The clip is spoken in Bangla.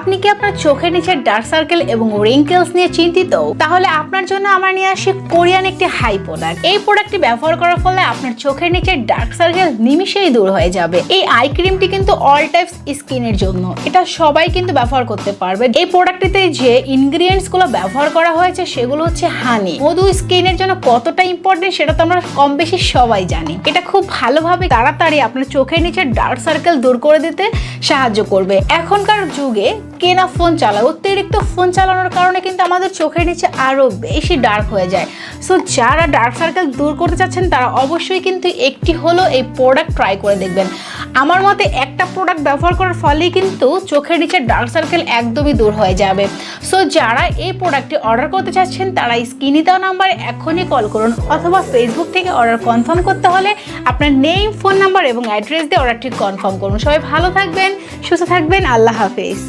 আপনি কি আপনার চোখের নিচের ডার্ক সার্কেল এবং রিঙ্কেলস নিয়ে চিন্তিত? তাহলে আপনার জন্য আমার নিয়ে আসি কোরিয়ান একটি হাই প্রোডাক্ট। এই প্রোডাক্টটি ব্যবহার করার ফলে আপনার চোখের নিচের ডার্ক সার্কেল নিমিশেই দূর হয়ে যাবে। এই আই ক্রিমটি কিন্তু অল টাইপস স্কিনের জন্য, এটা সবাই কিন্তু ব্যবহার করতে পারবে। এই প্রোডাক্টটিতে যে ইনগ্রিডিয়েন্টস গুলো ব্যবহার করা হয়েছে সেগুলো হচ্ছে হানি। মধু স্কিনের জন্য কতটা ইম্পর্টেন্ট সেটা তো আমরা কম বেশি সবাই জানি। এটা খুব ভালোভাবে তাড়াতাড়ি আপনার চোখের নিচের ডার্ক সার্কেল দূর করে দিতে সাহায্য করবে। এখনকার যুগে কে না ফোন চালায়, অতিরিক্ত ফোন চালানোর কারণে কিন্তু আমাদের চোখের নিচে আরো বেশি ডার্ক হয়ে যায়। সো যারা ডার্ক সার্কেল দূর করতে চাচ্ছেন তারা অবশ্যই কিন্তু একটি হলো এই প্রোডাক্ট ট্রাই করে দেখবেন। আমার মতে একটা প্রোডাক্ট ব্যবহার করার ফলেই কিন্তু চোখের নিচের ডার্ক সার্কেল একদমই দূর হয়ে যাবে। সো যারা এই প্রোডাক্টটি অর্ডার করতে চাচ্ছেন তারা স্ক্রিনে দেওয়া নাম্বারে এখনই কল করুন, অথবা ফেসবুক থেকে অর্ডার কনফার্ম করতে হলে আপনার নেম, ফোন নাম্বার এবং অ্যাড্রেস দিয়ে অর্ডারটি কনফার্ম করুন। সবাই ভালো থাকবেন, সুস্থ থাকবেন, আল্লাহ হাফেজ।